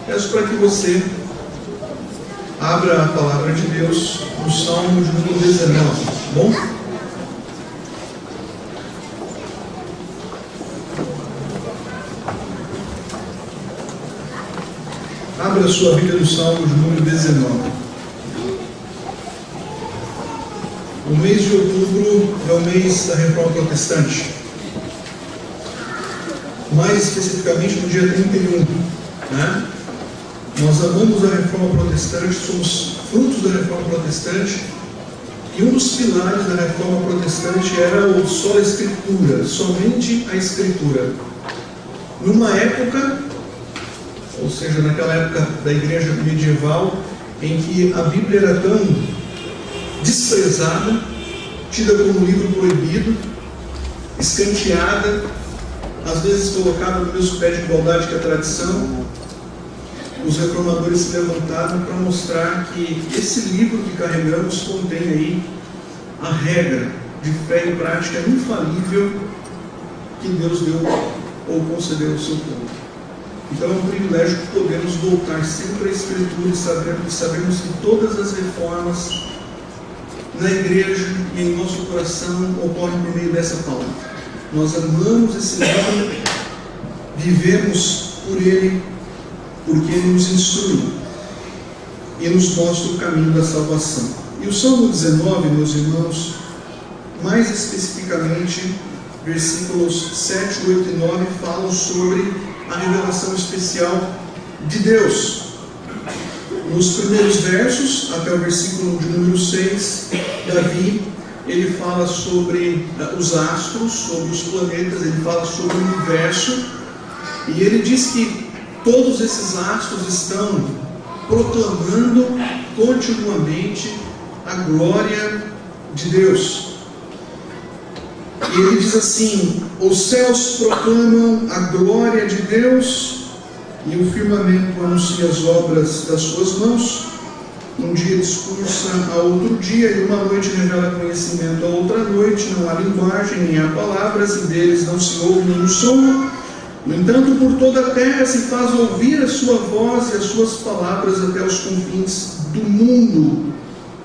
Peço para que você abra a palavra de Deus no Salmo de número 19, tá bom? Abra a sua Bíblia no Salmo de número 19. O mês de outubro é o mês da Reforma Protestante. Mais especificamente no dia 31. Né? Nós amamos a Reforma Protestante, somos frutos da Reforma Protestante, e um dos pilares da Reforma Protestante era o só a Escritura, somente a Escritura. Numa época, ou seja, naquela época da igreja medieval, em que a Bíblia era tão desprezada, tida como livro proibido, escanteada, às vezes colocada no mesmo pé de igualdade que a tradição, os reformadores se levantaram para mostrar que esse livro que carregamos contém aí a regra de fé e prática infalível que Deus deu ou concedeu ao seu povo. Então é um privilégio que podemos voltar sempre à Escritura e sabemos que todas as reformas na igreja e em nosso coração ocorrem por meio dessa palavra. Nós amamos esse livro, vivemos por ele, porque ele nos instrui e nos mostra o caminho da salvação. E o Salmo 19, meus irmãos, mais especificamente, versículos 7, 8 e 9, falam sobre a revelação especial de Deus. Nos primeiros versos, até o versículo de número 6, Davi, ele fala sobre os astros, sobre os planetas, ele fala sobre o universo, e ele diz que todos esses astros estão proclamando continuamente a glória de Deus. E ele diz assim: os céus proclamam a glória de Deus, e o firmamento anuncia as obras das suas mãos. Um dia discursa a outro dia, e uma noite revela conhecimento a outra noite. Não há linguagem, nem há palavras, e deles não se ouve nenhum som. No entanto, por toda a terra se faz ouvir a sua voz e as suas palavras até os confins do mundo.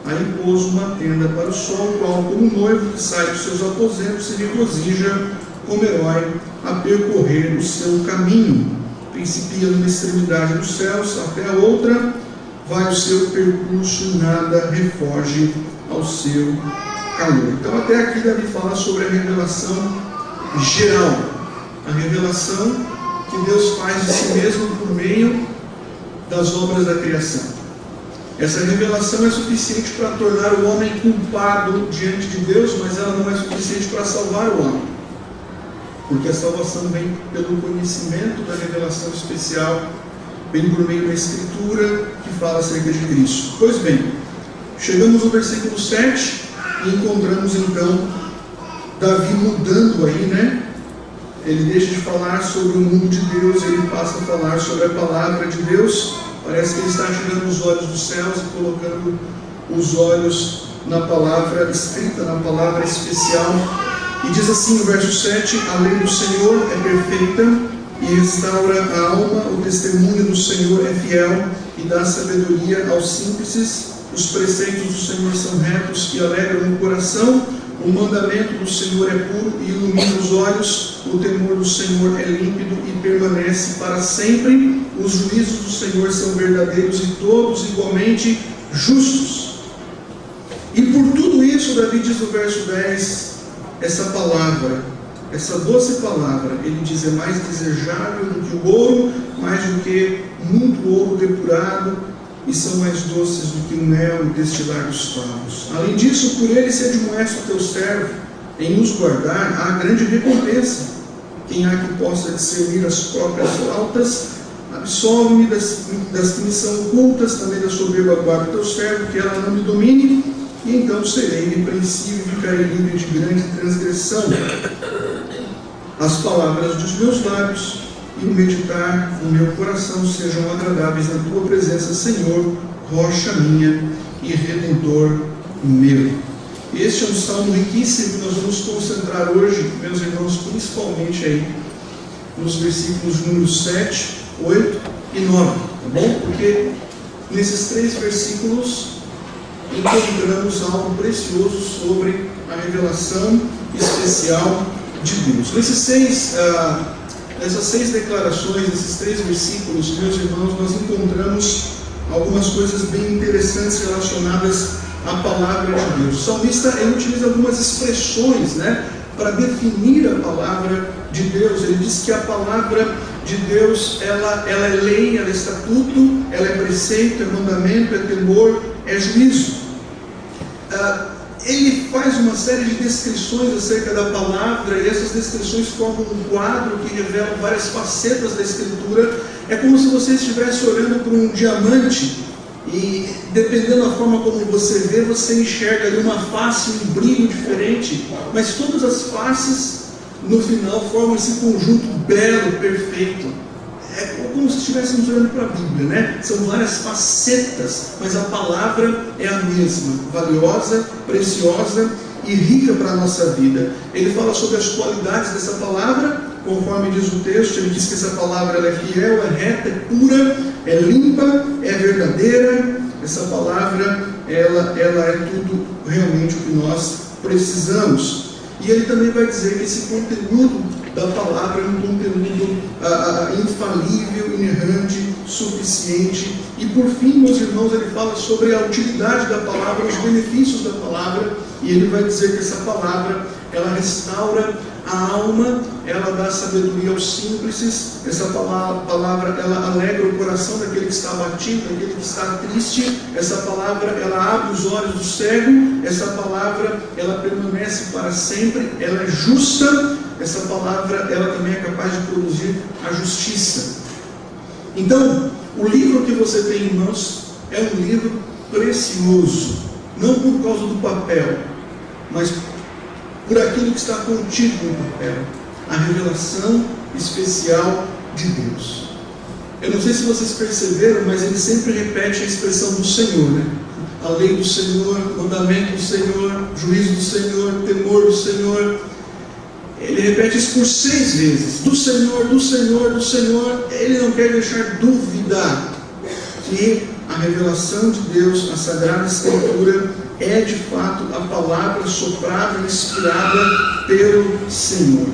Aí pôs uma tenda para o sol, qual como noivo que sai dos seus aposentos se regozija como herói a percorrer o seu caminho. Principia numa extremidade dos céus até a outra, vai o seu percurso e nada refoge ao seu calor. Então até aqui Davi fala sobre a revelação geral, a revelação que Deus faz de si mesmo por meio das obras da criação. Essa revelação é suficiente para tornar o homem culpado diante de Deus, mas ela não é suficiente para salvar o homem, porque a salvação vem pelo conhecimento da revelação especial, vem por meio da Escritura que fala acerca de Cristo. Pois bem, chegamos no versículo 7 e encontramos então Davi mudando aí, né? Ele deixa de falar sobre o mundo de Deus, ele passa a falar sobre a palavra de Deus. Parece que ele está tirando os olhos dos céus e colocando os olhos na palavra escrita, na palavra especial. E diz assim no verso 7: a lei do Senhor é perfeita e restaura a alma, o testemunho do Senhor é fiel e dá sabedoria aos simples. Os preceitos do Senhor são retos e alegram o coração. O mandamento do Senhor é puro e ilumina os olhos. O temor do Senhor é límpido e permanece para sempre. Os juízos do Senhor são verdadeiros e todos igualmente justos. E por tudo isso, Davi diz no verso 10, essa palavra, essa doce palavra, ele diz, é mais desejável do que o ouro, mais do que muito ouro depurado, e são mais doces do que o mel e destilar dos favos. Além disso, por ele se admoesta o teu servo em nos guardar, há grande recompensa. Quem há que possa discernir as próprias faltas, absolve-me das que me são ocultas, também da soberba guarda o teu servo, que ela não me domine, e então serei irrepreensível e ficarei livre de grande transgressão. As palavras dos meus lábios e o meditar no meu coração sejam agradáveis na tua presença, Senhor, rocha minha e redentor meu. Este é um salmo riquíssimo que nós vamos concentrar hoje, meus irmãos, principalmente aí nos versículos números 7, 8 e 9. tá bom? Porque nesses 3 versículos encontramos algo precioso sobre a revelação especial de Deus. Nessas 6 declarações, nesses 3 versículos, meus irmãos, nós encontramos algumas coisas bem interessantes relacionadas à palavra de Deus. O salmista ele utiliza algumas expressões, para definir a palavra de Deus. Ele diz que a palavra de Deus ela é lei, ela é estatuto, ela é preceito, é mandamento, é temor, é juízo. Ele faz uma série de descrições acerca da palavra, e essas descrições formam um quadro que revela várias facetas da Escritura. É como se você estivesse olhando para um diamante, e dependendo da forma como você vê, você enxerga ali uma face, um brilho diferente, mas todas as faces no final formam esse conjunto belo, perfeito. É como se estivéssemos olhando para a Bíblia, São várias facetas, mas a palavra é a mesma, valiosa, preciosa e rica para a nossa vida. Ele fala sobre as qualidades dessa palavra, conforme diz o texto. Ele diz que essa palavra ela é fiel, é reta, é pura, é limpa, é verdadeira. Essa palavra ela é tudo realmente o que nós precisamos. E ele também vai dizer que esse conteúdo da palavra é um conteúdo infalível, inerrante, suficiente. E por fim, meus irmãos, ele fala sobre a utilidade da palavra, os benefícios da palavra, e ele vai dizer que essa palavra ela restaura a alma, ela dá sabedoria aos simples. Essa palavra ela alegra o coração daquele que está abatido, daquele que está triste. Essa palavra ela abre os olhos do cego. Essa palavra ela permanece para sempre, ela é justa. Essa palavra ela também é capaz de produzir a justiça. Então, o livro que você tem em mãos é um livro precioso, não por causa do papel, mas por aquilo que está contido no papel, a revelação especial de Deus. Eu não sei se vocês perceberam, mas ele sempre repete a expressão do Senhor, A lei do Senhor, mandamento do Senhor, juízo do Senhor, temor do Senhor. Ele repete isso por 6 vezes. Do Senhor, do Senhor, do Senhor. Ele não quer deixar dúvida que a revelação de Deus, a Sagrada Escritura, é de fato a palavra soprada e inspirada pelo Senhor.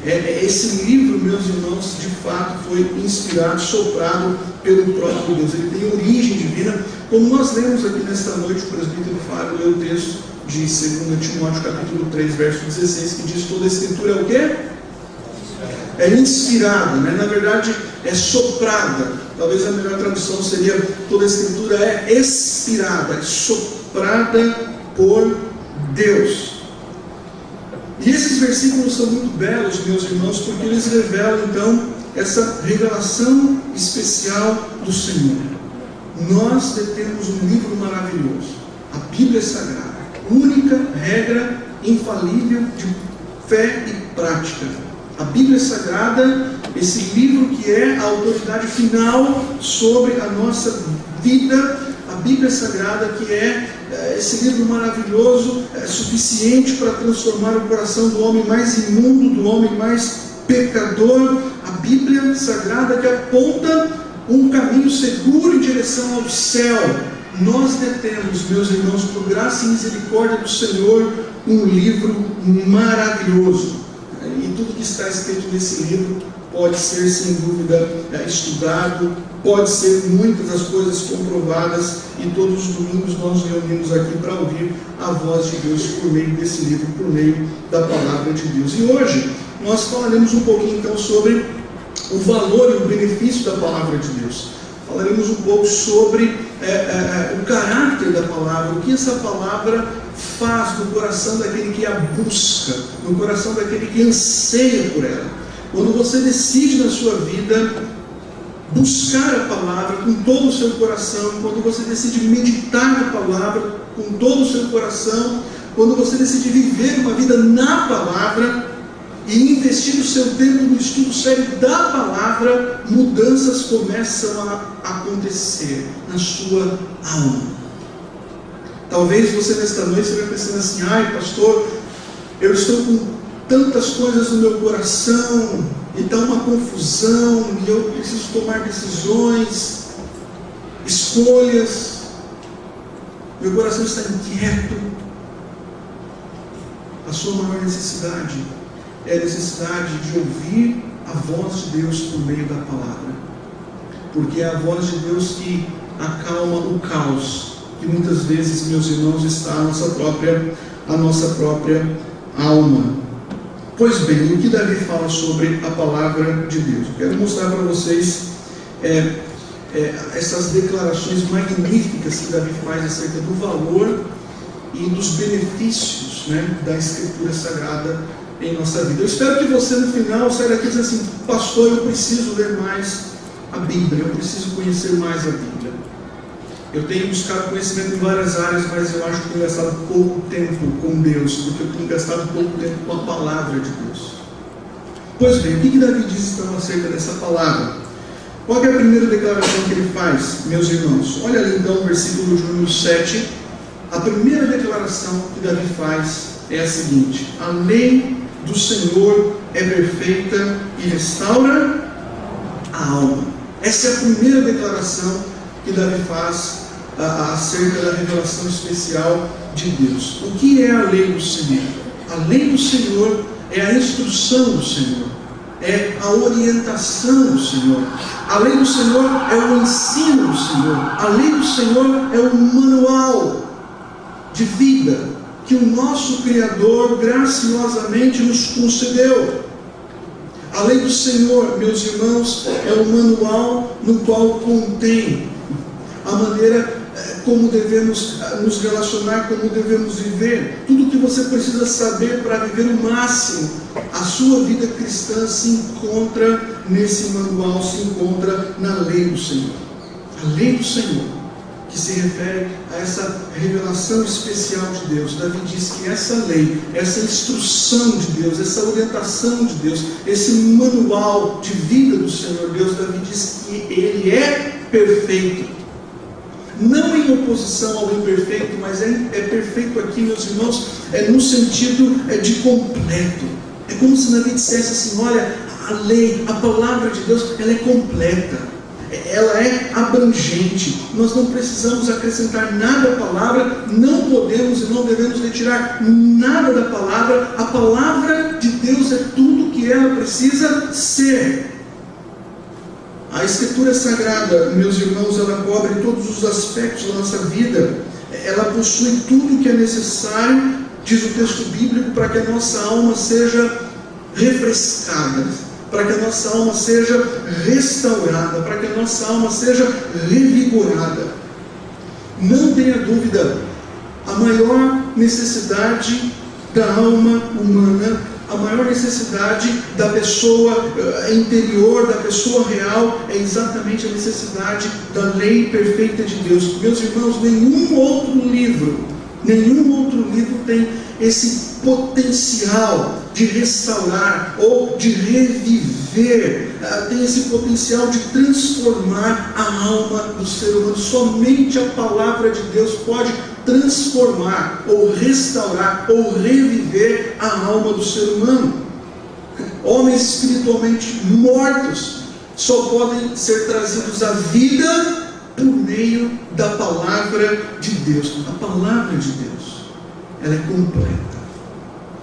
Esse livro, meus irmãos, de fato foi inspirado, soprado pelo próprio Deus. Ele tem origem divina, como nós lemos aqui nesta noite. O presbítero Fábio leu o texto de 2 Timóteo capítulo 3, verso 16, que diz: toda a Escritura é o quê? É inspirada, Na verdade é soprada. Talvez a melhor tradução seria: toda a Escritura é expirada, é soprada por Deus. E esses versículos são muito belos, meus irmãos, porque eles revelam então essa revelação especial do Senhor. Nós detemos um livro maravilhoso, a Bíblia Sagrada, única regra infalível de fé e prática. A Bíblia Sagrada, esse livro que é a autoridade final sobre a nossa vida. A Bíblia Sagrada, que é esse livro maravilhoso, suficiente para transformar o coração do homem mais imundo, do homem mais pecador. A Bíblia Sagrada que aponta um caminho seguro em direção ao céu. Nós detemos, meus irmãos, por graça e misericórdia do Senhor, um livro maravilhoso. E tudo que está escrito nesse livro pode ser, sem dúvida, estudado, pode ser muitas das coisas comprovadas, e todos os domingos nós nos reunimos aqui para ouvir a voz de Deus por meio desse livro, por meio da palavra de Deus. E hoje nós falaremos um pouquinho então sobre o valor e o benefício da palavra de Deus. Falaremos um pouco sobre o caráter da palavra, o que essa palavra faz no coração daquele que a busca, no coração daquele que anseia por ela. Quando você decide na sua vida buscar a palavra com todo o seu coração, quando você decide meditar na palavra com todo o seu coração, quando você decide viver uma vida na palavra e investir o seu tempo no estudo sério da palavra, mudanças começam a acontecer na sua alma. Talvez você nesta noite esteja pensando assim: ai pastor, eu estou com tantas coisas no meu coração, e está uma confusão, e eu preciso tomar decisões. escolhas, meu coração está inquieto. A sua maior necessidade é a necessidade de ouvir a voz de Deus por meio da palavra, porque é a voz de Deus que acalma o caos que muitas vezes, meus irmãos, está a nossa própria alma. Pois bem, o que Davi fala sobre a palavra de Deus? Eu quero mostrar para vocês essas declarações magníficas que Davi faz acerca do valor e dos benefícios, né, da Escritura Sagrada em nossa vida. Eu espero que você no final saia daqui dizendo assim: pastor, eu preciso ler mais a Bíblia, eu preciso conhecer mais a Bíblia. Eu tenho buscado conhecimento em várias áreas, mas eu acho que tenho gastado pouco tempo com Deus, porque eu tenho gastado pouco tempo com a palavra de Deus. Pois bem, o que Davi diz então acerca dessa palavra? Qual é a primeira declaração que ele faz, meus irmãos? Olha ali então o versículo de número 7. A primeira declaração que Davi faz é a seguinte: a lei do Senhor é perfeita e restaura a alma. Essa é a primeira declaração que Davi faz acerca da revelação especial de Deus. O que é a lei do Senhor? A lei do Senhor é a instrução do Senhor, é a orientação do Senhor. A lei do Senhor é o ensino do Senhor. A lei do Senhor é o manual de vida que o nosso Criador graciosamente nos concedeu. A lei do Senhor, meus irmãos, é o manual no qual contém a maneira como devemos nos relacionar, como devemos viver. Tudo o que você precisa saber para viver o máximo a sua vida cristã se encontra nesse manual, se encontra na lei do Senhor. A lei do Senhor, que se refere a essa revelação especial de Deus. Davi diz que essa lei, essa instrução de Deus, essa orientação de Deus, esse manual de vida do Senhor Deus, Davi diz que ele é perfeito. Não em oposição ao imperfeito, mas é perfeito aqui, meus irmãos, no sentido de completo. É como se Davi dissesse assim: olha, a lei, a palavra de Deus, ela é completa, ela é abrangente. Nós não precisamos acrescentar nada à palavra, não podemos e não devemos retirar nada da palavra. A palavra de Deus é tudo o que ela precisa ser. A Escritura Sagrada, meus irmãos, ela cobre todos os aspectos da nossa vida. Ela possui tudo o que é necessário, diz o texto bíblico, para que a nossa alma seja refrescada, para que a nossa alma seja restaurada, para que a nossa alma seja revigorada. Não tenha dúvida, a maior necessidade da alma humana, a maior necessidade da pessoa interior, da pessoa real, é exatamente a necessidade da lei perfeita de Deus. Meus irmãos, nenhum outro livro tem esse potencial de restaurar ou de reviver, tem esse potencial de transformar a alma do ser humano. Somente a palavra de Deus pode transformar ou restaurar ou reviver a alma do ser humano. Homens espiritualmente mortos só podem ser trazidos à vida por meio da palavra de Deus. A palavra de Deus, ela é completa.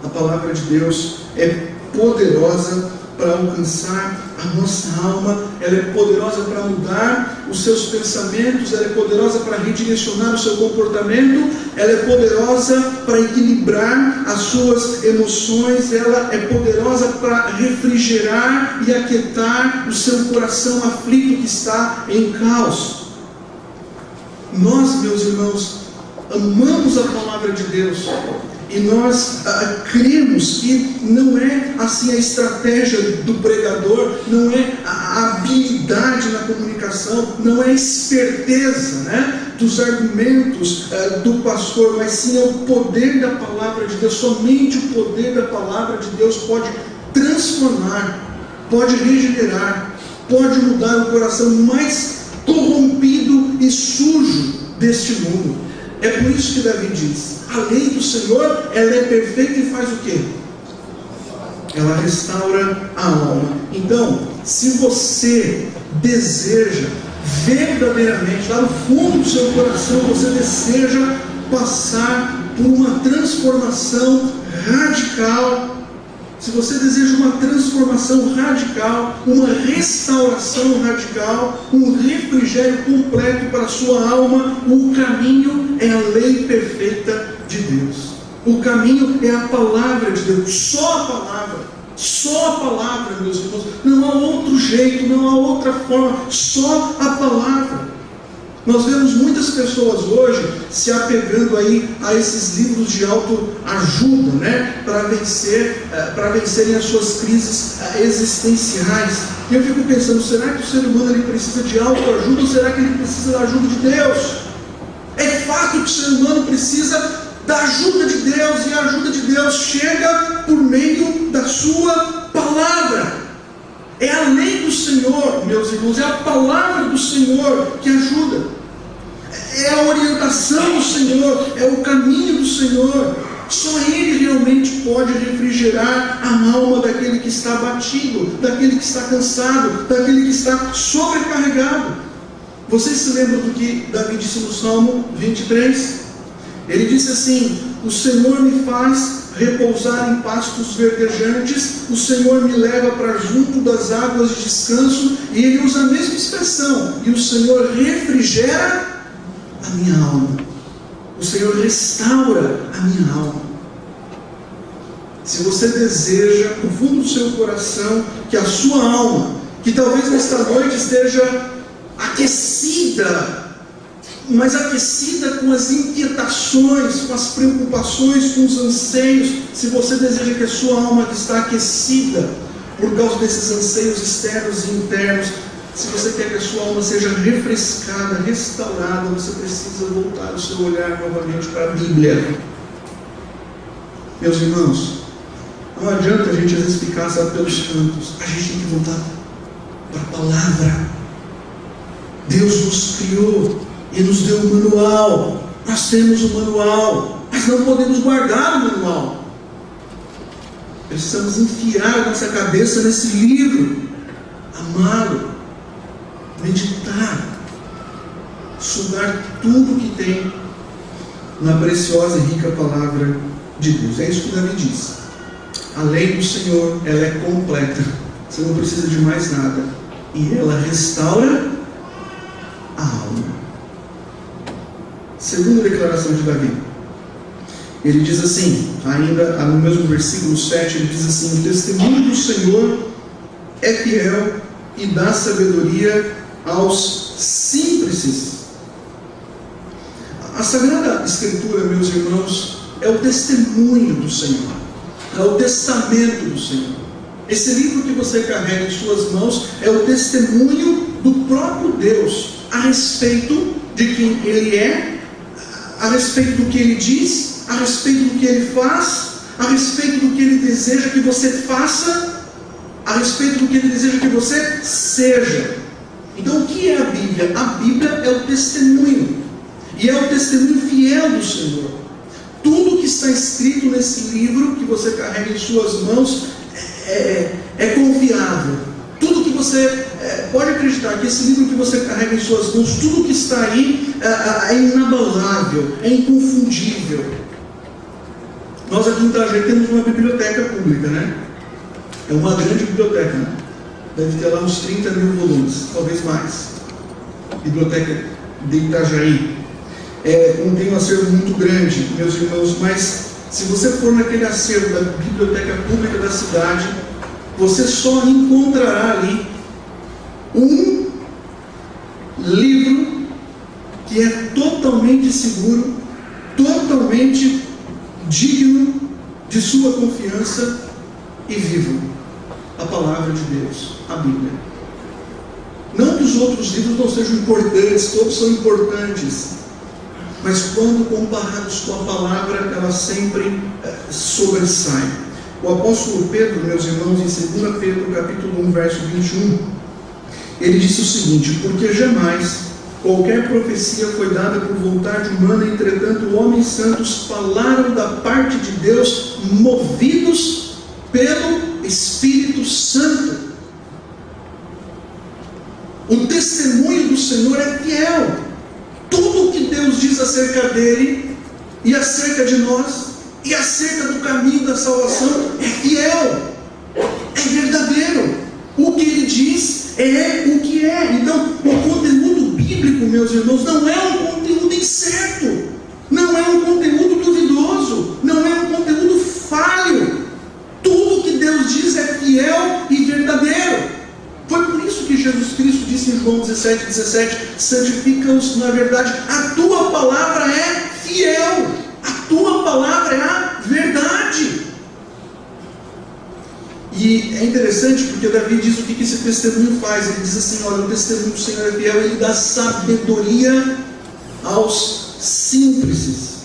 A palavra de Deus é poderosa para alcançar a nossa alma, ela é poderosa para mudar os seus pensamentos, ela é poderosa para redirecionar o seu comportamento, ela é poderosa para equilibrar as suas emoções, ela é poderosa para refrigerar e aquietar o seu coração aflito que está em caos. Nós, meus irmãos, amamos a palavra de Deus. E nós cremos que não é assim a estratégia do pregador, não é a habilidade na comunicação, não é a esperteza, né, dos argumentos do pastor, mas sim é o poder da palavra de Deus. Somente o poder da palavra de Deus pode transformar, pode regenerar, pode mudar o coração mais corrompido e sujo deste mundo. É por isso que Davi diz: a lei do Senhor, ela é perfeita e faz o quê? Ela restaura a alma. Então, se você deseja verdadeiramente, lá no fundo do seu coração, você deseja passar por uma transformação radical, se você deseja uma transformação radical, uma restauração radical, um refrigério completo para a sua alma, o caminho é a lei perfeita de Deus. O caminho é a palavra de Deus, só a palavra. Só a palavra, meus irmãos. Não há outro jeito, não há outra forma, só a palavra. Nós vemos muitas pessoas hoje se apegando aí a esses livros de autoajuda, né? Para vencerem as suas crises existenciais. E eu fico pensando, será que o ser humano ele precisa de autoajuda ou será que ele precisa da ajuda de Deus? É fato que o ser humano precisa da ajuda de Deus, e a ajuda de Deus chega por meio da sua palavra. É a lei do Senhor, meus irmãos, é a palavra do Senhor que ajuda, é a orientação do Senhor, é o caminho do Senhor. Só Ele realmente pode refrigerar a alma daquele que está abatido, daquele que está cansado, daquele que está sobrecarregado. Vocês se lembram do que Davi disse no Salmo 23? Ele disse assim: o Senhor me faz repousar em pastos verdejantes, o Senhor me leva para junto das águas de descanso. E ele usa a mesma expressão: e o Senhor refrigera a minha alma, o Senhor restaura a minha alma. Se você deseja no fundo do seu coração que a sua alma, que talvez nesta noite esteja aquecida, mas aquecida com as inquietações, com as preocupações, com os anseios, se você deseja que a sua alma está aquecida por causa desses anseios externos e internos, se você quer que a sua alma seja refrescada, restaurada, você precisa voltar o seu olhar novamente para a Bíblia. Meus irmãos, não adianta a gente às vezes ficar pelos cantos, a gente tem que voltar para a palavra. Deus nos criou e nos deu um manual. Nós temos um manual, mas não podemos guardar o manual. Precisamos enfiar a nossa cabeça nesse livro, amá-lo, meditar, sugar tudo que tem na preciosa e rica palavra de Deus. É isso que Davi diz. A lei do Senhor, ela é completa. Você não precisa de mais nada. E ela restaura a alma. Segunda declaração de Davi, ele diz assim, ainda no mesmo versículo 7, ele diz assim: o testemunho do Senhor é fiel e dá sabedoria aos simples. A Sagrada Escritura, meus irmãos, é o testemunho do Senhor, é o testamento do Senhor. Esse livro que você carrega em suas mãos é o testemunho do próprio Deus a respeito de quem Ele é, a respeito do que Ele diz, a respeito do que Ele faz, a respeito do que Ele deseja que você faça, a respeito do que Ele deseja que você seja. Então, o que é a Bíblia? A Bíblia é o testemunho, e é o testemunho fiel do Senhor. Tudo que está escrito nesse livro que você carrega em suas mãos é confiável. Tudo que você pode acreditar que esse livro que você carrega em suas mãos, tudo que está aí é inabalável, é inconfundível. Nós aqui em Itajaí temos uma biblioteca pública, né? É uma grande biblioteca, né? Deve ter lá uns 30 mil volumes, talvez mais. Biblioteca de Itajaí. Contém um acervo muito grande, meus irmãos, mas se você for naquele acervo da biblioteca pública da cidade, você só encontrará ali um livro que é totalmente seguro, totalmente digno de sua confiança e vivo: a palavra de Deus, a Bíblia. Não que os outros livros não sejam importantes, todos são importantes, mas quando comparados com a palavra, ela sempre sobressai. O apóstolo Pedro, meus irmãos, em 2 Pedro capítulo 1, verso 21, ele disse o seguinte: porque jamais qualquer profecia foi dada por vontade humana, entretanto homens santos falaram da parte de Deus, movidos pelo Espírito Santo. O testemunho do Senhor é fiel. Tudo o que Deus diz acerca dele e acerca de nós e acerca do caminho da salvação é fiel, é verdadeiro. O que ele diz é o que é. Então, o conteúdo bíblico, meus irmãos, não é um conteúdo incerto, não é um conteúdo duvidoso, não é um conteúdo falho. Tudo que Deus diz é fiel e verdadeiro. Foi por isso que Jesus Cristo disse em João 17:17: santifica-os na verdade, a tua palavra é fiel, a tua palavra é a verdade. E é interessante porque Davi diz o que esse testemunho faz. Ele diz assim: olha, o testemunho do Senhor é fiel, ele dá sabedoria aos simples.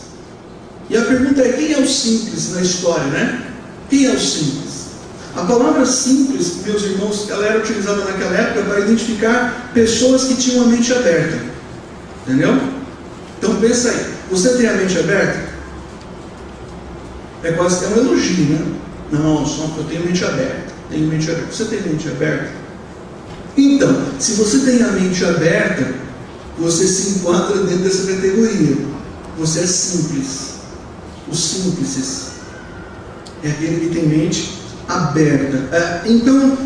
E a pergunta é: quem é o simples na história, né? Quem é o simples? A palavra simples, meus irmãos, ela era utilizada naquela época para identificar pessoas que tinham a mente aberta. Entendeu? Então pensa aí, você tem a mente aberta? É quase que um elogio, né? Não, só eu tenho mente aberta. Tenho mente aberta. Você tem mente aberta? Então, se você tem a mente aberta, você se enquadra dentro dessa categoria. Você é simples. Os simples é aquele que tem mente aberta. Então,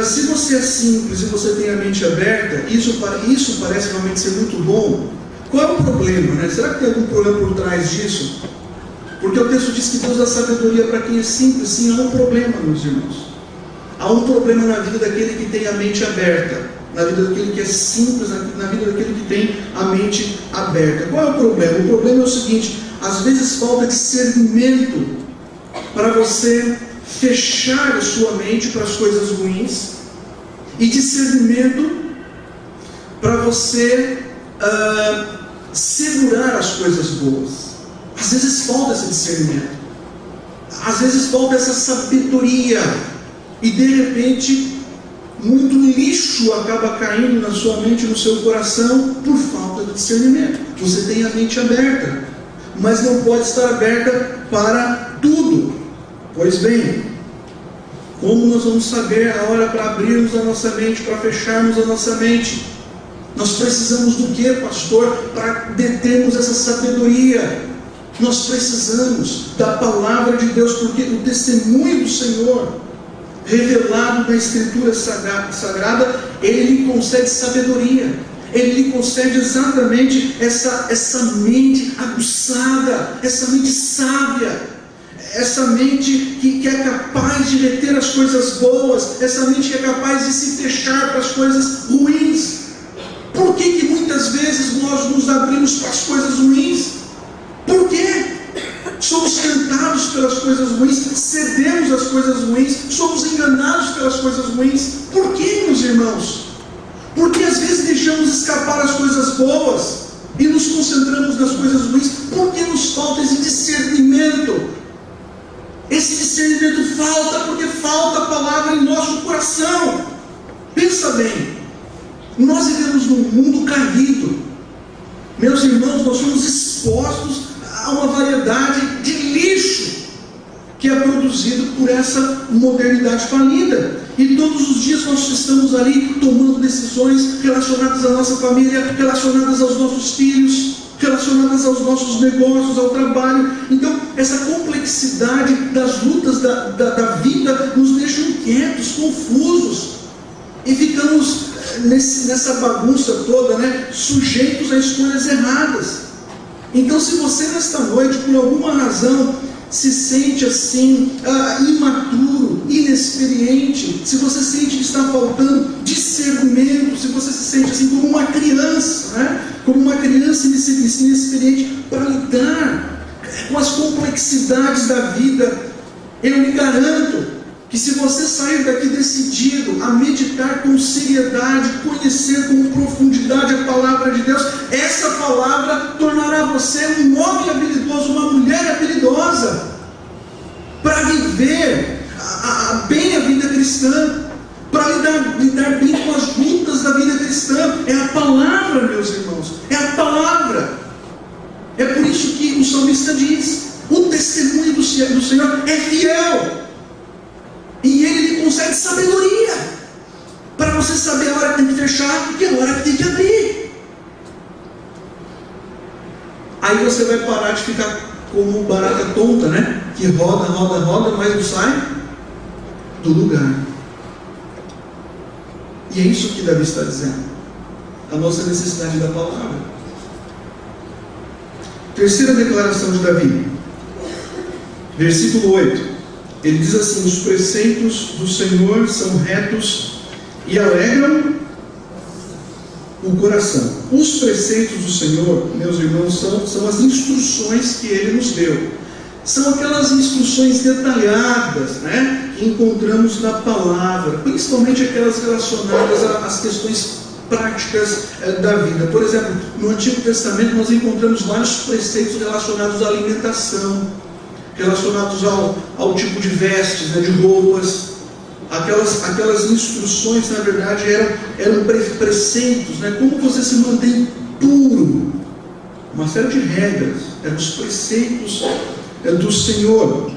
se você é simples e você tem a mente aberta, isso parece realmente ser muito bom. Qual é o problema, né? Será que tem algum problema por trás disso? Porque o texto diz que Deus dá sabedoria para quem é simples. Sim, há um problema, meus irmãos. Há um problema na vida daquele que tem a mente aberta, na vida daquele que é simples, na vida daquele que tem a mente aberta. Qual é o problema? O problema é o seguinte: às vezes falta discernimento para você fechar a sua mente para as coisas ruins, e discernimento para você segurar as coisas boas. Às vezes falta esse discernimento, às vezes falta essa sabedoria, e de repente muito lixo acaba caindo na sua mente, no seu coração, por falta de discernimento. Você tem a mente aberta, mas não pode estar aberta para tudo. Pois bem, como nós vamos saber a hora para abrirmos a nossa mente, para fecharmos a nossa mente? Nós precisamos do que, pastor, para determos essa sabedoria? Nós precisamos da palavra de Deus, porque o testemunho do Senhor, revelado na Escritura Sagrada, ele lhe concede sabedoria, ele lhe concede exatamente essa mente aguçada, essa mente sábia, essa mente que é capaz de reter as coisas boas, essa mente que é capaz de se fechar para as coisas ruins. Por que muitas vezes nós nos abrimos para as coisas ruins? Por quê? Somos tentados pelas coisas ruins, cedemos às coisas ruins, somos enganados pelas coisas ruins. Por quê, meus irmãos? Porque às vezes deixamos escapar as coisas boas e nos concentramos nas coisas ruins, porque nos falta esse discernimento. Esse discernimento falta porque falta a palavra em nosso coração. Pensa bem, nós vivemos num mundo caído. Meus irmãos, nós somos expostos a uma variedade de lixo que é produzido por essa modernidade falida. E todos os dias nós estamos ali tomando decisões relacionadas à nossa família, relacionadas aos nossos filhos, relacionadas aos nossos negócios, ao trabalho. Então, essa complexidade das lutas da vida nos deixa inquietos, confusos, e ficamos nessa bagunça toda, né, sujeitos a escolhas erradas. Então, se você nesta noite, por alguma razão, se sente assim, imaturo, inexperiente, se você sente que está faltando discernimento, se você se sente assim como uma criança, né? Como uma criança inexperiente para lidar com as complexidades da vida, eu lhe garanto que se você sair daqui decidido a meditar com seriedade, conhecer com profundidade a palavra de Deus, essa palavra tornará você um homem habilidoso, uma mulher habilidosa, para viver bem a vida cristã, para lidar bem com as lutas da vida cristã. É a palavra, meus irmãos, é a palavra. É por isso que o salmista diz: o testemunho do Senhor é fiel, e ele lhe concede sabedoria para você saber a hora que tem que fechar e a hora que tem que abrir. Aí você vai parar de ficar como barata tonta, né? Que roda, roda, roda, mas não sai do lugar. E é isso que Davi está dizendo. A nossa necessidade da palavra. Terceira declaração de Davi. Versículo 8. Ele diz assim: os preceitos do Senhor são retos e alegram o coração. Os preceitos do Senhor, meus irmãos, são as instruções que Ele nos deu. São aquelas instruções detalhadas, né, que encontramos na palavra, principalmente aquelas relacionadas às questões práticas da vida. Por exemplo, no Antigo Testamento nós encontramos vários preceitos relacionados à alimentação, relacionados ao tipo de vestes, né, de roupas. Aquelas instruções, na verdade, eram preceitos, né? Como você se mantém puro, uma série de regras, eram os preceitos do Senhor.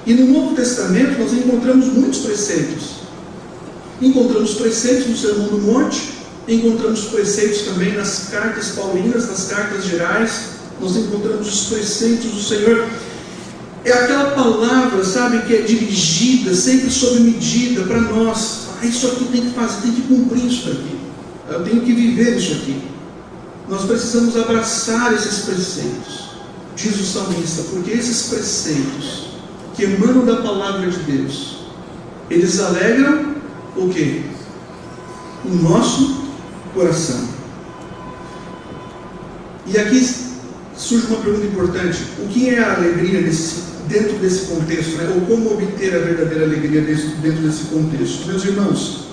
E no Novo Testamento nós encontramos muitos preceitos. Encontramos preceitos no Sermão do Monte, encontramos preceitos também nas cartas paulinas, nas cartas gerais. Nós encontramos os preceitos do Senhor. É aquela palavra, sabe, que é dirigida, sempre sob medida para nós. Isso aqui tem que fazer, tem que cumprir isso aqui. Eu tenho que viver isso aqui. Nós precisamos abraçar esses preceitos, diz o salmista, porque esses preceitos que emanam da palavra de Deus, eles alegram o quê? O nosso coração. E aqui surge uma pergunta importante: o que é a alegria dentro desse contexto, né? Ou como obter a verdadeira alegria dentro desse contexto? Meus irmãos,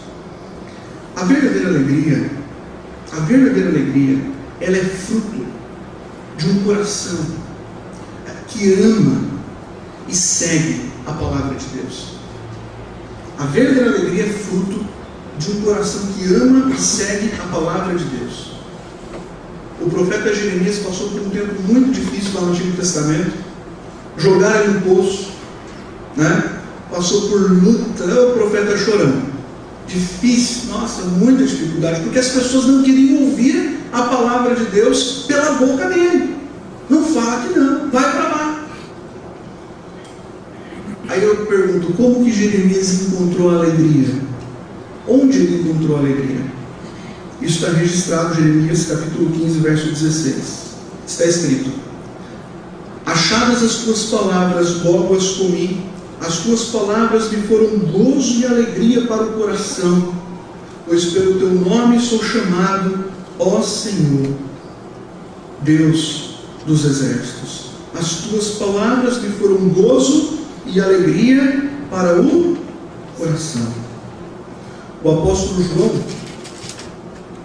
a verdadeira alegria, ela é fruto de um coração que ama e segue a palavra de Deus. A verdadeira alegria é fruto de um coração que ama e segue a palavra de Deus. O profeta Jeremias passou por um tempo muito difícil lá no Antigo Testamento. Jogaram ele no poço, né? Passou por luta, o profeta chorando. Difícil, nossa, muita dificuldade, porque as pessoas não queriam ouvir a palavra de Deus pela boca dele. Não fala que não, vai para lá. Aí eu pergunto, como que Jeremias encontrou a alegria? Onde ele encontrou a alegria? Isso está registrado em Jeremias capítulo 15, verso 16. Está escrito: achadas as tuas palavras, logo as comi. As tuas palavras me foram gozo e alegria para o coração, pois pelo teu nome sou chamado, ó Senhor, Deus dos exércitos. As tuas palavras me foram gozo e alegria para o coração. O apóstolo João,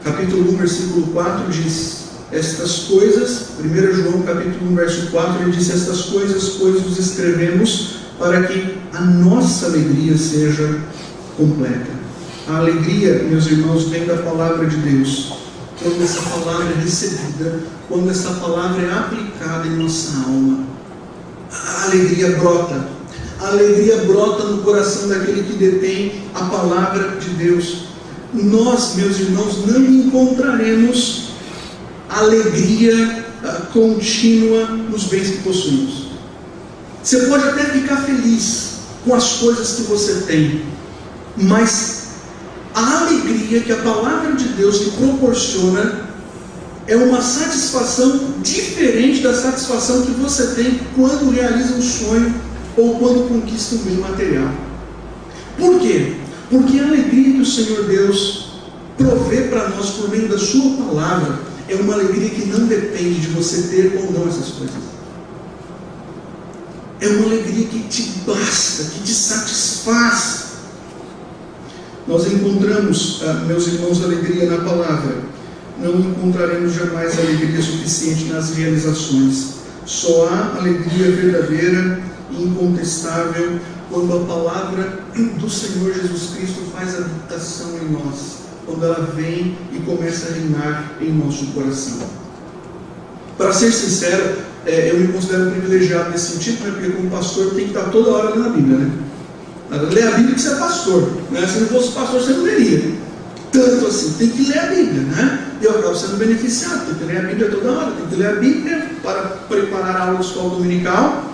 capítulo 1, versículo 4, diz: estas coisas, 1 João capítulo 1, verso 4, ele diz: estas coisas, pois, vos escrevemos para que a nossa alegria seja completa. A alegria, meus irmãos, vem da palavra de Deus. Quando essa palavra é recebida, quando essa palavra é aplicada em nossa alma, a alegria brota. A alegria brota no coração daquele que detém a palavra de Deus. Nós, meus irmãos, não encontraremos alegria contínua nos bens que possuímos. Você pode até ficar feliz com as coisas que você tem, mas a alegria que a palavra de Deus lhe proporciona é uma satisfação diferente da satisfação que você tem quando realiza um sonho ou quando conquista um bem material. Por quê? Porque a alegria que o Senhor Deus provê para nós por meio da sua palavra é uma alegria que não depende de você ter ou não essas coisas. É uma alegria que te basta, que te satisfaz. Nós encontramos, meus irmãos, alegria na palavra. Não encontraremos jamais alegria suficiente nas realizações. Só há alegria verdadeira e incontestável quando a palavra do Senhor Jesus Cristo faz habitação em nós, quando ela vem e começa a reinar em nosso coração. Para ser sincero, eu me considero privilegiado nesse sentido, né? Porque como pastor tem que estar toda hora lendo a Bíblia, né? Ler a Bíblia que você é pastor, né? Se não fosse pastor você não leria. tanto assim. Tem que ler a Bíblia, né? E eu acabo sendo beneficiado. Tem que ler a Bíblia toda hora. Tem que ler a Bíblia para preparar a aula de escola dominical.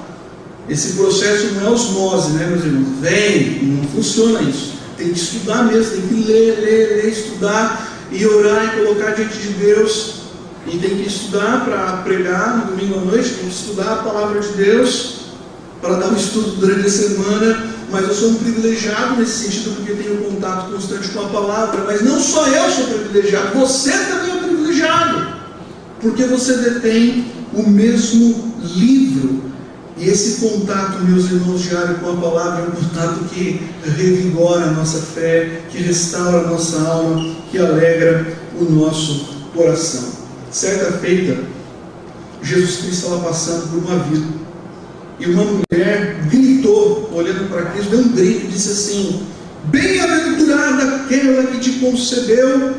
Esse processo não é osmose, né, meus irmãos? Vem, não funciona isso. Tem que estudar mesmo, tem que ler, estudar e orar e colocar diante de Deus. E tem que estudar para pregar no domingo à noite, tem que estudar a palavra de Deus para dar um estudo durante a semana. Mas eu sou um privilegiado nesse sentido, porque tenho contato constante com a palavra. Mas não só eu sou privilegiado, você também é privilegiado, porque você detém o mesmo livro. E esse contato, meus irmãos, diário com a palavra é um contato que revigora a nossa fé, que restaura a nossa alma, que alegra o nosso coração. Certa feita, Jesus Cristo estava passando por uma vila, e uma mulher gritou, olhando para Cristo, deu um grito e disse assim: bem-aventurada aquela que te concebeu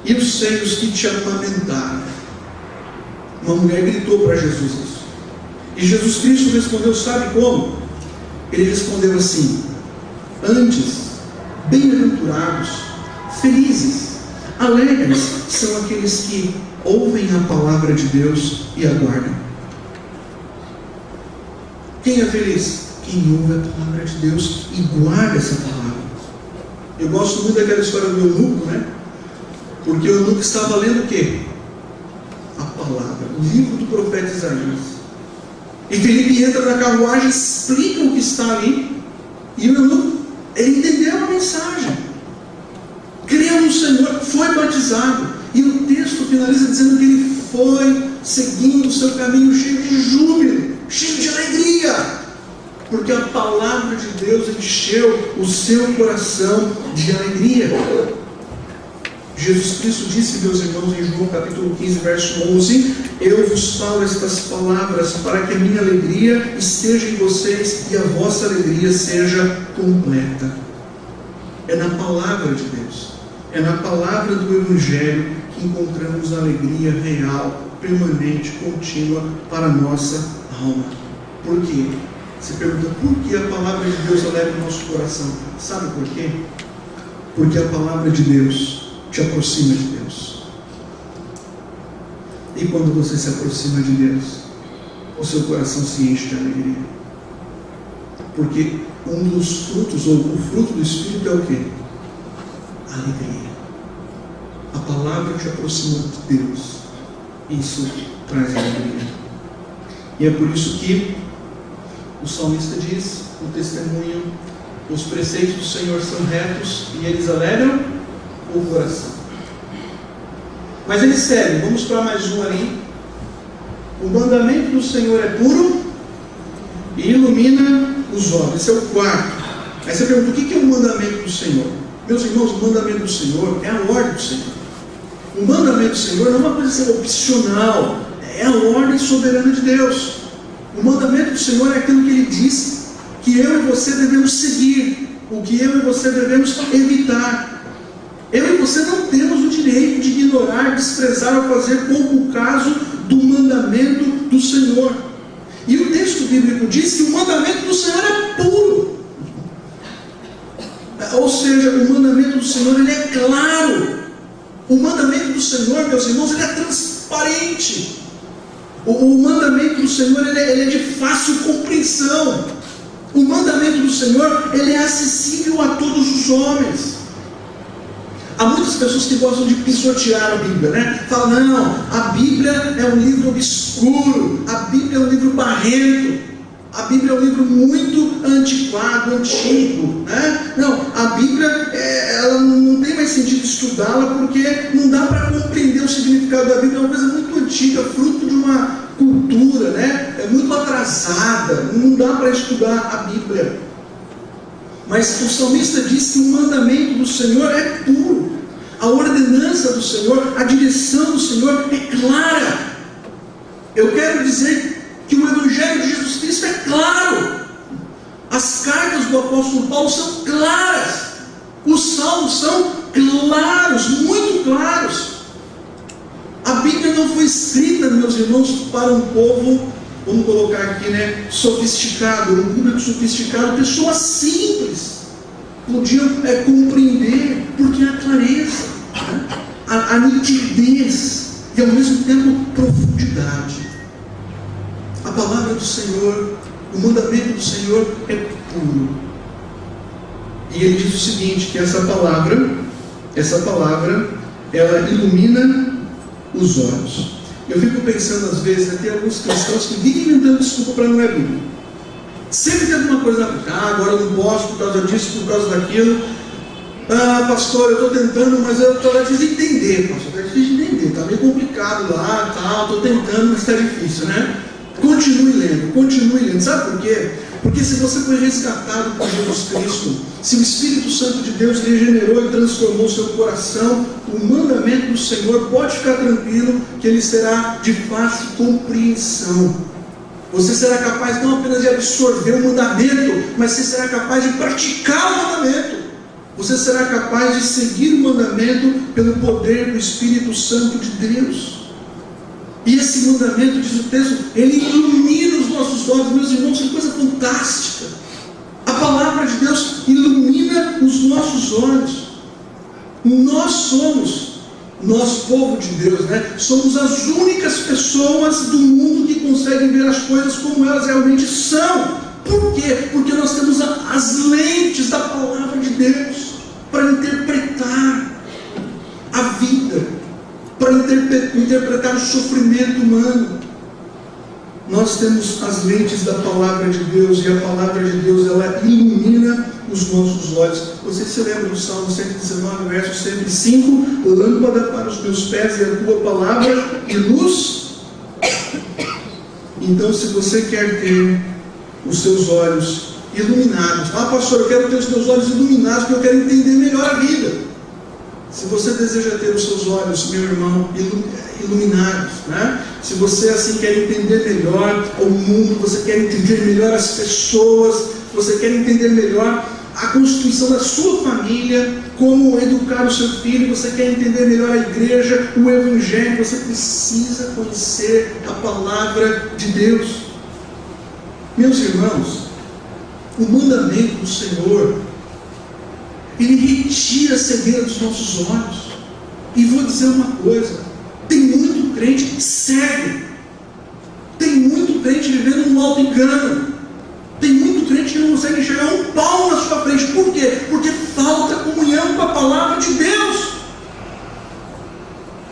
e os seios que te amamentaram. Uma mulher gritou para Jesus isso. E Jesus Cristo respondeu, sabe como? Ele respondeu assim: antes, bem-aventurados, felizes, alegres são aqueles que ouvem a palavra de Deus e aguardam. Quem é feliz? Quem ouve a palavra de Deus e guarda essa palavra. Eu gosto muito daquela história do eunuco, né? Porque o eunuco estava lendo o quê? A palavra, o livro do profeta Isaías. E Felipe entra na carruagem, explica o que está ali, e o eunuco, ele entendeu a mensagem, creu no Senhor, foi batizado, e o texto finaliza dizendo que ele foi seguindo o seu caminho cheio de júbilo, cheio de alegria, porque a palavra de Deus encheu o seu coração de alegria. Jesus Cristo disse, meus irmãos, em João capítulo 15, verso 11: eu vos falo estas palavras para que a minha alegria esteja em vocês e a vossa alegria seja completa. É na palavra de Deus, é na palavra do Evangelho que encontramos a alegria real, permanente, contínua para a nossa alma. Por quê? Você pergunta, por que a palavra de Deus alegra o nosso coração? Sabe por quê? Porque a palavra de Deus te aproxima de Deus. E quando você se aproxima de Deus, o seu coração se enche de alegria. Porque um dos frutos, ou o fruto do Espírito é o quê? Alegria. A palavra te aproxima de Deus. Isso traz alegria. E é por isso que o salmista diz no testemunho: os preceitos do Senhor são retos e eles alegram o coração. Mas ele segue, vamos para mais um ali. O mandamento do Senhor é puro e ilumina os olhos. Esse é o quarto. Aí você pergunta, o que é o mandamento do Senhor? Meus irmãos, o mandamento do Senhor é a ordem do Senhor. O mandamento do Senhor não é uma coisa opcional, é a ordem soberana de Deus. O mandamento do Senhor é aquilo que Ele diz que eu e você devemos seguir, o que eu e você devemos evitar. Eu e você não temos o direito de ignorar, desprezar ou fazer pouco caso do mandamento do Senhor. E o texto bíblico diz que o mandamento do Senhor é puro. Ou seja, o mandamento do Senhor, ele é claro. O mandamento do Senhor, meus irmãos, ele é transparente. O mandamento do Senhor, ele é de fácil compreensão. O mandamento do Senhor, ele é acessível a todos os homens. Há muitas pessoas que gostam de pisotear a Bíblia, né? Falam, não, a Bíblia é um livro obscuro, a Bíblia é um livro barrento, a Bíblia é um livro muito antiquado, antigo, né? Não, a Bíblia, ela não tem mais sentido estudá-la, porque não dá para compreender o significado da Bíblia, é uma coisa muito antiga, fruto de uma cultura, né? É muito atrasada, não dá para estudar a Bíblia. Mas o salmista diz que o mandamento do Senhor é puro, a ordenança do Senhor, a direção do Senhor é clara. Eu quero dizer que o Evangelho de Jesus Cristo é claro, as cartas do apóstolo Paulo são claras, os salmos são claros, muito claros. A Bíblia não foi escrita, meus irmãos, para um povo, vamos colocar aqui, né, sofisticado, um público sofisticado, pessoas simples. podiam compreender, porque há clareza, né? A nitidez e ao mesmo tempo profundidade. A palavra do Senhor, o mandamento do Senhor é puro. E ele diz o seguinte, que essa palavra, ela ilumina os olhos. Eu fico pensando às vezes, tem alguns cristãos que vivem inventando desculpa para não ler a Bíblia. Sempre tem alguma coisa agora eu não posso por causa disso, por causa daquilo. Pastor, eu estou tentando, mas eu estou difícil de entender, pastor, está difícil de entender, está meio complicado lá, estou tentando, mas está difícil, né? Continue lendo, sabe por quê? Porque se você foi resgatado por Jesus Cristo, se o Espírito Santo de Deus regenerou e transformou o seu coração, o mandamento do Senhor, pode ficar tranquilo que ele será de fácil compreensão. Você será capaz não apenas de absorver o mandamento, mas você será capaz de praticar o mandamento. Você será capaz de seguir o mandamento pelo poder do Espírito Santo de Deus. E esse mandamento, diz o texto, ele ilumina os nossos olhos. Meus irmãos, que coisa fantástica. A palavra de Deus ilumina os nossos olhos. Nós povo de Deus, né? Somos as únicas pessoas do mundo que conseguem ver as coisas como elas realmente são. Por quê? Porque nós temos as lentes da palavra de Deus para interpretar a vida, para interpretar o sofrimento humano. Nós temos as lentes da palavra de Deus, e a palavra de Deus, ela ilumina os nossos olhos. Você se lembra do Salmo 119, verso 105? Lâmpada para os meus pés e a tua palavra e luz. Então, se você quer ter os seus olhos iluminados, pastor, eu quero ter os meus olhos iluminados porque eu quero entender melhor a vida. Se você deseja ter os seus olhos, meu irmão, iluminados, né? Se você assim quer entender melhor o mundo, você quer entender melhor as pessoas, você quer entender melhor a constituição da sua família, como educar o seu filho, você quer entender melhor a igreja, o evangelho, você precisa conhecer a palavra de Deus. Meus irmãos, o mandamento do Senhor, ele retira a cegueira dos nossos olhos. E vou dizer uma coisa, tem muito crente cego, tem muito crente vivendo um alto engano, tem muito crente que não consegue enxergar um palmo na sua frente. Por quê? Porque falta comunhão com a palavra de Deus.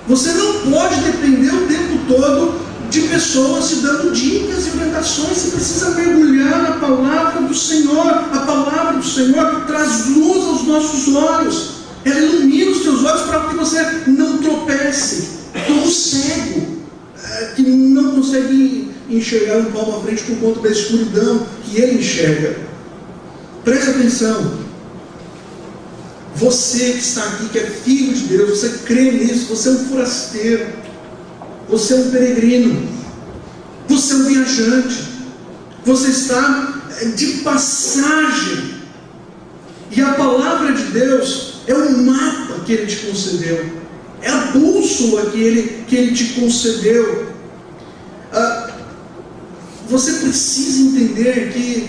Você não pode depender o tempo todo de pessoas te dando dicas e orientações. Você precisa mergulhar na palavra do Senhor. A palavra do Senhor traz luz aos nossos olhos, ela ilumina os teus olhos para que você não tropece, como cego que não consegue enxergar um palmo à frente por conta da escuridão que ele enxerga. Preste atenção, você que está aqui, que é filho de Deus, você crê nisso, você é um forasteiro, você é um peregrino, você é um viajante, você está de passagem, e a palavra de Deus é o mapa que Ele te concedeu, é a bússola que Ele te concedeu. Você precisa entender que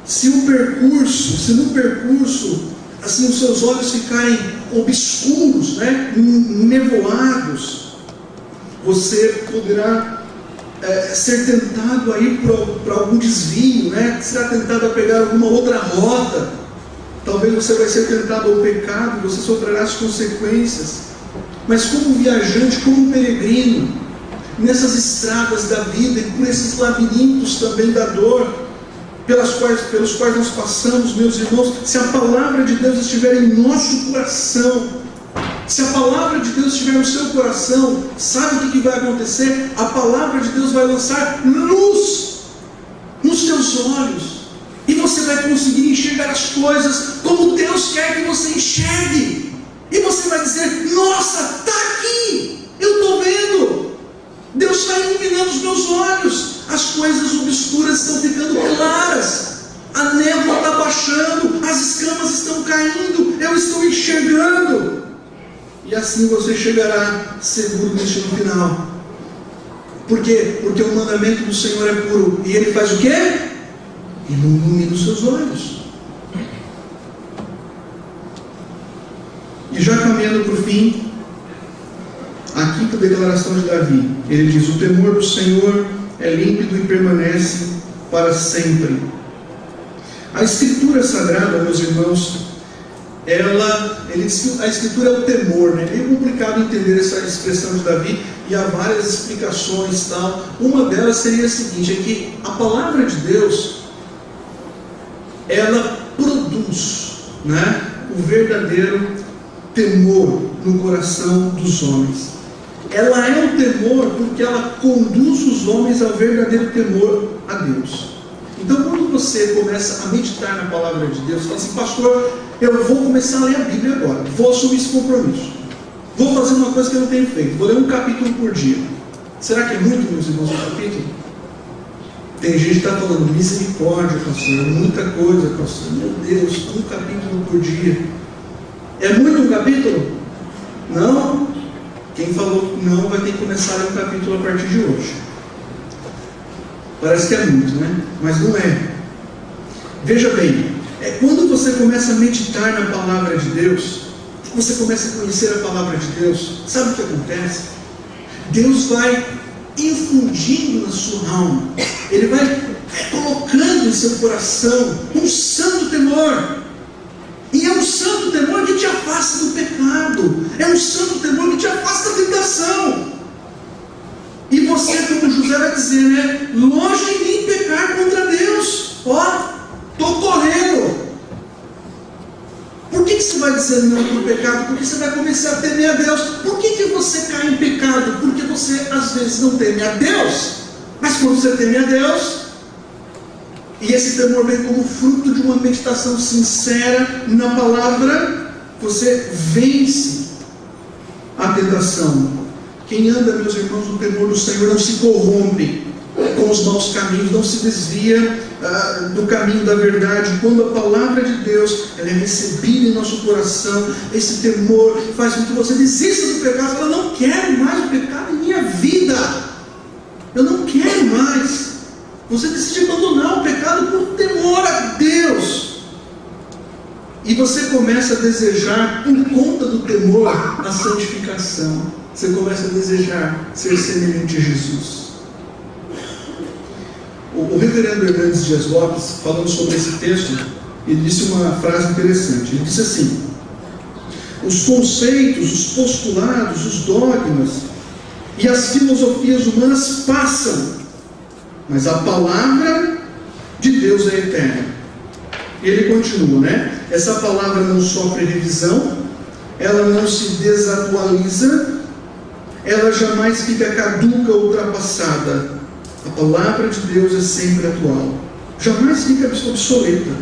se no percurso assim os seus olhos ficarem obscuros, né, nevoados, você poderá ser tentado a ir para algum desvio, né? Será tentado a pegar alguma outra rota. Talvez você vai ser tentado ao pecado, você sofrerá as consequências. Mas como viajante, como peregrino, nessas estradas da vida e por esses labirintos também da dor, pelos quais nós passamos, meus irmãos, se a palavra de Deus estiver em nosso coração, se a palavra de Deus estiver no seu coração, sabe o que vai acontecer? A palavra de Deus vai lançar luz nos teus olhos, e você vai conseguir enxergar as coisas como Deus quer que você enxergue, e você vai dizer: nossa, está aqui, eu estou vendo, Deus está iluminando os meus olhos, as coisas obscuras estão ficando claras, a névoa está baixando, as escamas estão caindo, eu estou enxergando. E assim você chegará seguro no destino final. Por quê? Porque o mandamento do Senhor é puro. E Ele faz o quê? Ele ilumina os seus olhos. E já caminhando para o fim, a quinta declaração de Davi, ele diz: o temor do Senhor é límpido e permanece para sempre. A Escritura Sagrada, meus irmãos, ele diz que a Escritura é o temor, né? É meio complicado entender essa expressão de Davi, e há várias explicações tal. Uma delas seria a seguinte: é que a palavra de Deus, ela produz, né, o verdadeiro temor no coração dos homens. Ela é um temor porque ela conduz os homens ao verdadeiro temor a Deus. Então, quando você começa a meditar na palavra de Deus, fala assim: pastor, eu vou começar a ler a Bíblia agora, vou assumir esse compromisso, vou fazer uma coisa que eu não tenho feito, vou ler um capítulo por dia. Será que é muito, meus irmãos, um capítulo? Tem gente que está falando: misericórdia, pastor, é muita coisa, pastor, meu Deus, um capítulo por dia. É muito um capítulo? Não. Quem falou não vai ter que começar a ler um capítulo a partir de hoje. Parece que é muito, né? Mas não é. Veja bem, quando você começa a meditar na palavra de Deus, você começa a conhecer a palavra de Deus, sabe o que acontece? Deus vai infundindo na sua alma, Ele vai colocando em seu coração um santo temor. E é um santo temor que te afasta do pecado, é um santo temor que te afasta da tentação. E você, como José, vai dizer, né? Longe de mim pecar contra Deus. Ó, estou correndo. Por que você vai dizer não para o pecado? Porque você vai começar a temer a Deus. Por que você cai em pecado? Porque você às vezes não teme a Deus. Mas quando você teme a Deus, e esse temor vem como fruto de uma meditação sincera na palavra, você vence a tentação. Quem anda, meus irmãos, no temor do Senhor não se corrompe com os maus caminhos, não se desvia do caminho da verdade. Quando a palavra de Deus ela é recebida em nosso coração, esse temor faz com que você desista do pecado. Você fala: não quero mais o pecado em minha vida, eu não quero mais. Você decide abandonar o pecado por temor a Deus, e você começa a desejar, por conta do temor, a santificação. Você começa a desejar ser semelhante a Jesus. O reverendo Hernandes Dias Lopes, falando sobre esse texto, ele disse uma frase interessante. Ele disse assim: os conceitos, os postulados, os dogmas e as filosofias humanas passam, mas a palavra de Deus é eterna. E ele continua, né? Essa palavra não sofre revisão, ela não se desatualiza, ela jamais fica caduca ou ultrapassada. A palavra de Deus é sempre atual, jamais fica obsoleta.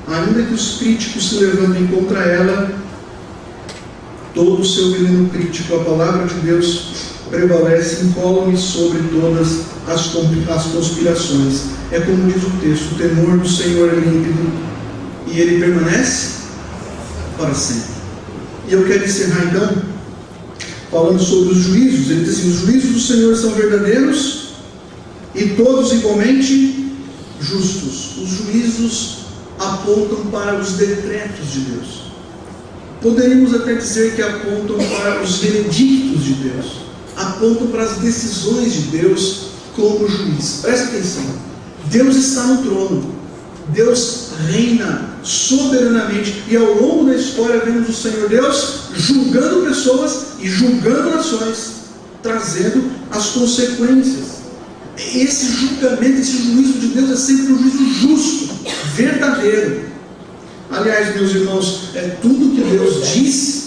Ainda que os críticos se levantem contra ela, todo o seu veneno crítico, a palavra de Deus prevalece incólume sobre todas as conspirações. É como diz o texto: o temor do Senhor é límpido e ele permanece para sempre. E eu quero encerrar então falando sobre os juízos. Ele diz assim: os juízos do Senhor são verdadeiros e todos igualmente justos. Os juízos apontam para os decretos de Deus. Poderíamos até dizer que apontam para os veredictos de Deus, apontam para as decisões de Deus como juiz. Presta atenção: Deus está no trono, Deus reina soberanamente, e ao longo da história vemos o Senhor Deus julgando pessoas e julgando nações, trazendo as consequências. Esse julgamento, esse juízo de Deus é sempre um juízo justo, verdadeiro. Aliás, meus irmãos, tudo que Deus diz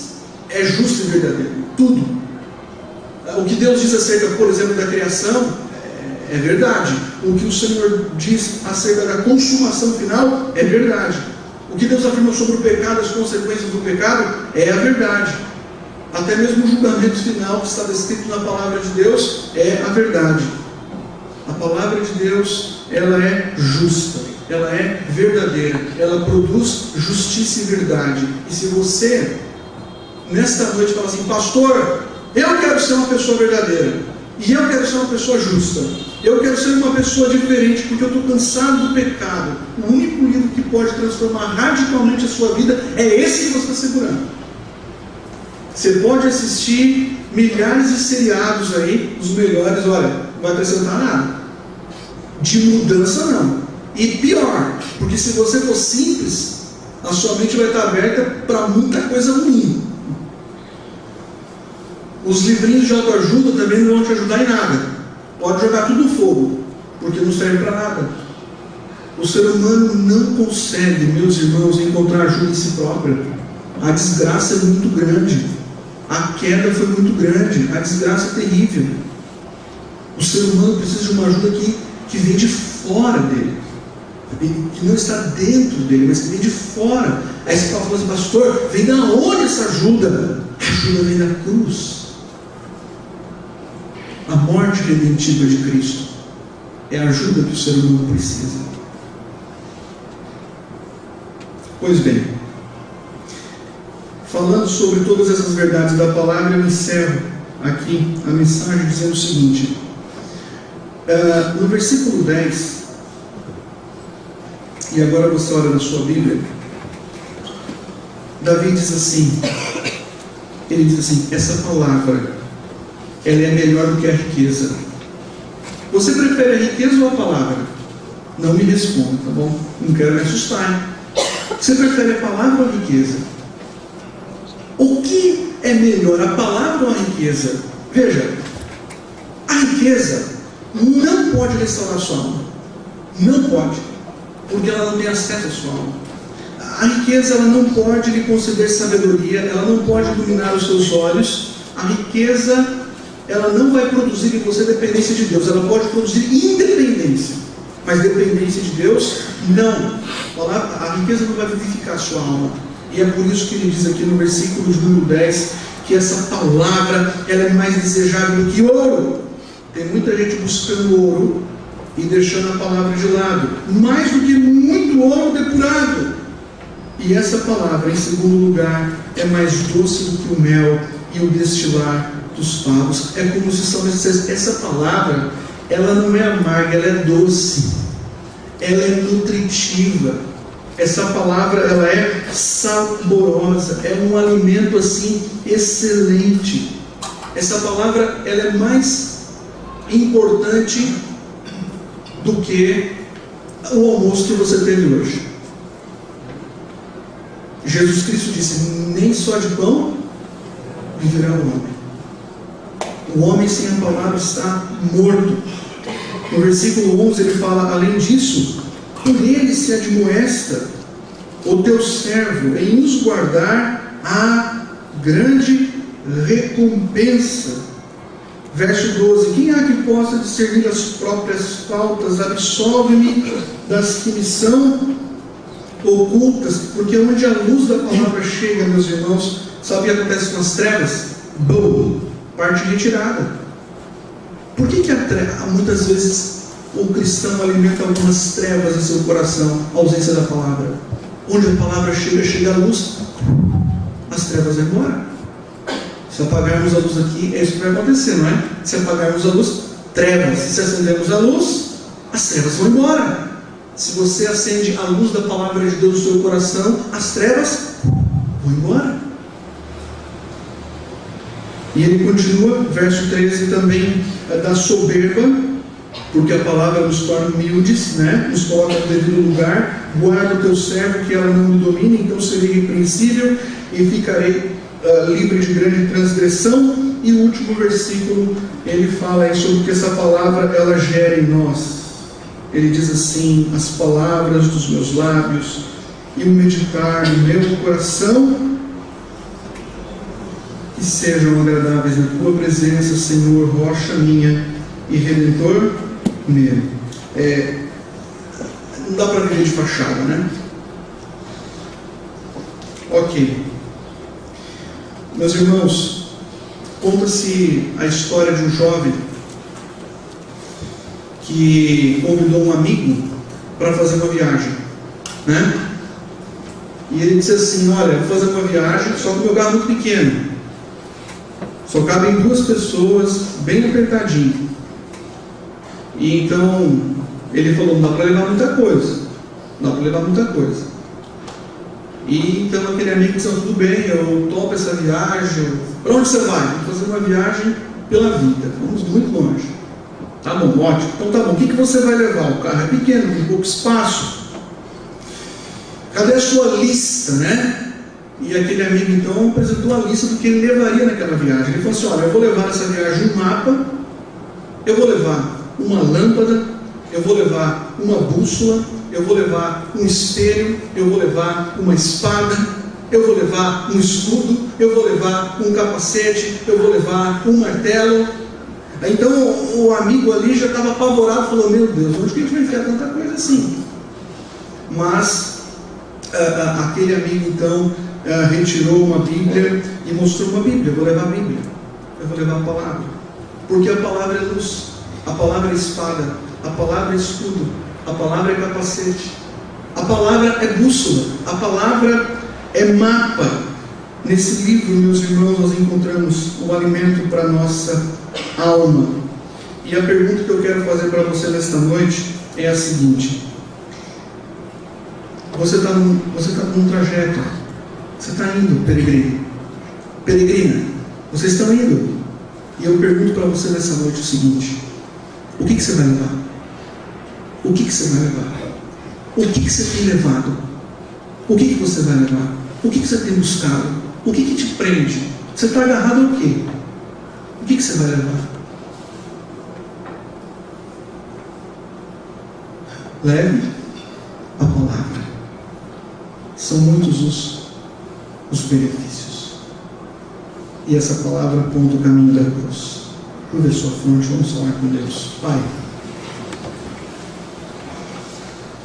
é justo e verdadeiro, tudo. O que Deus diz acerca, por exemplo, da criação é verdade. O que o Senhor diz acerca da consumação final é verdade. O que Deus afirma sobre o pecado, as consequências do pecado, é a verdade. Até mesmo o julgamento final que está descrito na palavra de Deus é a verdade. A palavra de Deus, ela é justa, ela é verdadeira, ela produz justiça e verdade. E se você, nesta noite, fala assim: pastor, eu quero ser uma pessoa verdadeira, e eu quero ser uma pessoa justa, eu quero ser uma pessoa diferente, porque eu estou cansado do pecado. O único livro que pode transformar radicalmente a sua vida é esse que você está segurando. Você pode assistir milhares de seriados aí, os melhores, olha, não vai acrescentar nada. De mudança não. E pior, porque se você for simples, a sua mente vai estar aberta para muita coisa ruim. Os livrinhos de autoajuda também não vão te ajudar em nada. Pode jogar tudo no fogo, porque não serve para nada. O ser humano não consegue, meus irmãos, encontrar ajuda em si próprio. A desgraça é muito grande. A queda foi muito grande. A desgraça é terrível. O ser humano precisa de uma ajuda que vem de fora dele, que não está dentro dele, mas que vem de fora. Aí você fala assim, pastor, vem da onde essa ajuda? A ajuda vem da cruz. A morte redentiva de Cristo é a ajuda que o ser humano precisa. Pois bem, falando sobre todas essas verdades da palavra, eu encerro aqui a mensagem dizendo o seguinte: no versículo 10, e agora você olha na sua Bíblia, Davi diz assim, ele diz assim, essa palavra, ela é melhor do que a riqueza. Você prefere a riqueza ou a palavra? Não me responda, tá bom? Não quero me assustar, hein? Você prefere a palavra ou a riqueza? O que é melhor, a palavra ou a riqueza? Veja, a riqueza não pode restaurar a sua alma. Não pode, porque ela não tem acesso à sua alma. A riqueza, ela não pode lhe conceder sabedoria, ela não pode iluminar os seus olhos. A riqueza, ela não vai produzir em você dependência de Deus, ela pode produzir independência, mas dependência de Deus, não. A riqueza não vai vivificar a sua alma. E é por isso que ele diz aqui no versículo de número 10, que essa palavra, ela é mais desejável do que ouro. Tem muita gente buscando ouro e deixando a palavra de lado, mais do que muito ouro depurado. E essa palavra, em segundo lugar, é mais doce do que o mel e o destilar dos favos. É como se são necessárias. Essa palavra, ela não é amarga, ela é doce, ela é nutritiva. Essa palavra, ela é saborosa, é um alimento assim excelente. Essa palavra, ela é mais importante do que o almoço que você teve hoje. Jesus Cristo disse, nem só de pão viverá o homem. O homem sem a palavra está morto. No versículo 11 ele fala, além disso, por ele se admoesta o teu servo em nos guardar a grande recompensa. Verso 12, quem há que possa discernir as próprias faltas? Absolve-me das que me são ocultas, porque onde a luz da palavra chega, meus irmãos, sabe o que acontece com as trevas? Bum, parte retirada. Por que muitas vezes o cristão alimenta algumas trevas em seu coração? A ausência da palavra. Onde a palavra chega, chega a luz, as trevas vão embora. Se apagarmos a luz aqui, é isso que vai acontecer, não é? Se apagarmos a luz, trevas. Se acendermos a luz, as trevas vão embora. Se você acende a luz da palavra de Deus no seu coração, as trevas vão embora. E ele continua, verso 13 também, da soberba, porque a palavra nos torna humildes, né? Nos coloca no devido lugar. Guarda o teu servo, que ela não me domine, então serei irrepreensível e ficarei livre de grande transgressão. E o último versículo, ele fala aí sobre que essa palavra, ela gera em nós. Ele diz assim, as palavras dos meus lábios e o meditar do meu coração, que sejam agradáveis na tua presença, Senhor, rocha minha e redentor meu. Não dá para viver de fachada, né? Ok. Meus irmãos, conta-se a história de um jovem que convidou um amigo para fazer uma viagem, né? E ele disse assim, olha, vou fazer uma viagem, só que o meu carro é muito pequeno, só cabem 2 pessoas, bem apertadinho. E então ele falou, não dá para levar muita coisa, E então aquele amigo disse: tudo bem, eu topo essa viagem. Para onde você vai? Vou fazer uma viagem pela vida, vamos muito longe. Tá bom, ótimo. Então tá bom, o que você vai levar? O carro é pequeno, tem pouco espaço. Cadê a sua lista, né? E aquele amigo então apresentou a lista do que ele levaria naquela viagem. Ele falou assim: olha, eu vou levar nessa viagem um mapa, eu vou levar uma lâmpada, eu vou levar uma bússola, eu vou levar um espelho, eu vou levar uma espada, eu vou levar um escudo, eu vou levar um capacete, eu vou levar um martelo. Então o amigo ali já estava apavorado, falou: meu Deus, onde que a gente vai enfiar tanta coisa assim? Mas aquele amigo então retirou uma Bíblia e mostrou uma Bíblia. Eu vou levar a Bíblia, eu vou levar a palavra, porque a palavra é luz, a palavra é espada, a palavra é escudo, a palavra é capacete, a palavra é bússola, a palavra é mapa. Nesse livro, meus irmãos, nós encontramos o alimento para a nossa alma. E a pergunta que eu quero fazer para você nesta noite é a seguinte: você está num trajeto, você está indo, peregrino, peregrina, vocês estão indo. E eu pergunto para você nessa noite o seguinte: o que você vai levar? O que você vai levar? O que você tem levado? O que você vai levar? O que você tem buscado? O que te prende? Você está agarrado ao quê? O que você vai levar? Leve a palavra. São muitos os benefícios. E essa palavra aponta o caminho da cruz. Curva a sua fronte, vamos falar com Deus. Pai,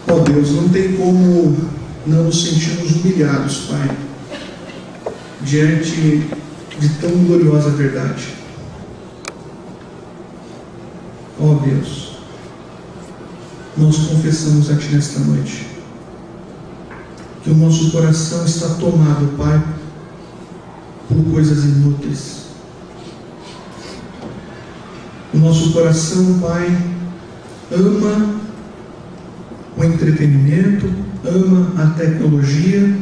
ó Deus, não tem como não nos sentirmos humilhados, Pai, diante de tão gloriosa verdade. Ó Deus, nós confessamos a Ti nesta noite que o nosso coração está tomado, Pai, por coisas inúteis. O nosso coração, Pai, ama o entretenimento, ama a tecnologia,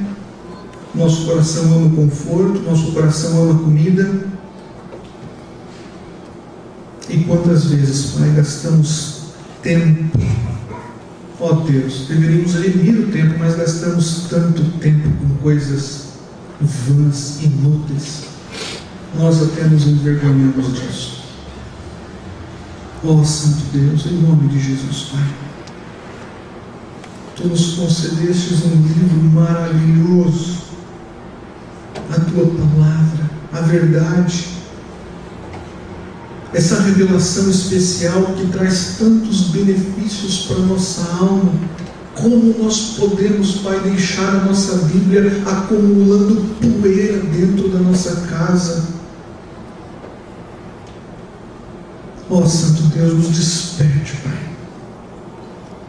nosso coração ama o conforto, nosso coração ama a comida. E quantas vezes, Pai, gastamos tempo, ó Deus, deveríamos remir o tempo, mas gastamos tanto tempo com coisas vãs, inúteis. Nós até nos envergonhamos disso. Ó Santo Deus, em nome de Jesus, Pai, Tu nos concedestes um livro maravilhoso, a Tua palavra, a verdade, essa revelação especial que traz tantos benefícios para a nossa alma. Como nós podemos, Pai, deixar a nossa Bíblia acumulando poeira dentro da nossa casa? Ó Santo Deus, nos desperte, Pai,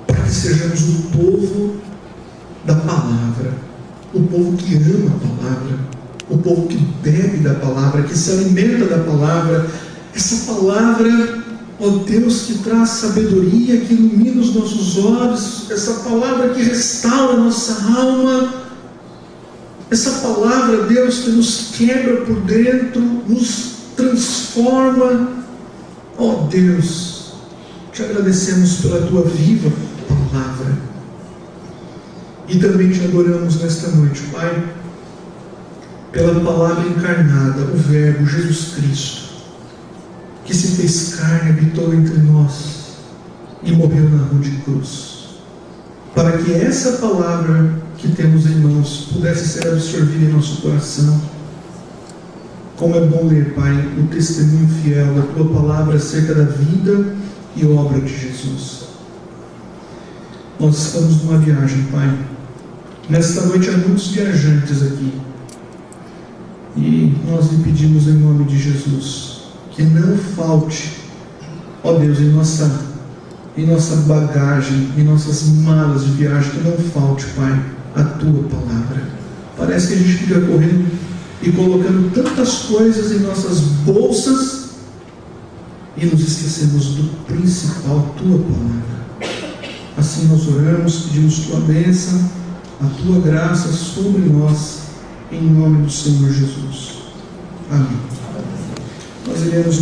para que sejamos o povo da palavra, o povo que ama a palavra, o povo que bebe da palavra, que se alimenta da palavra. Essa palavra, ó Deus, que traz sabedoria, que ilumina os nossos olhos, essa palavra que restaura a nossa alma, essa palavra, Deus, que nos quebra por dentro, nos transforma. Ó Deus, te agradecemos pela Tua viva palavra e também te adoramos nesta noite, Pai, pela palavra encarnada, o Verbo Jesus Cristo, que se fez carne, habitou entre nós e morreu na rude cruz, para que essa palavra que temos em mãos pudesse ser absorvida em nosso coração. Como é bom ler, Pai, o testemunho fiel da Tua palavra acerca da vida e obra de Jesus. Nós estamos numa viagem, Pai. Nesta noite há muitos viajantes aqui, e nós lhe pedimos em nome de Jesus que não falte, ó Deus, em nossa bagagem, em nossas malas de viagem, que não falte, Pai, a Tua palavra. Parece que a gente fica correndo e colocando tantas coisas em nossas bolsas e nos esquecemos do principal, Tua palavra. Assim nós oramos, pedimos Tua bênção a tua graça sobre nós, em nome do Senhor Jesus. Amém. Nós iremos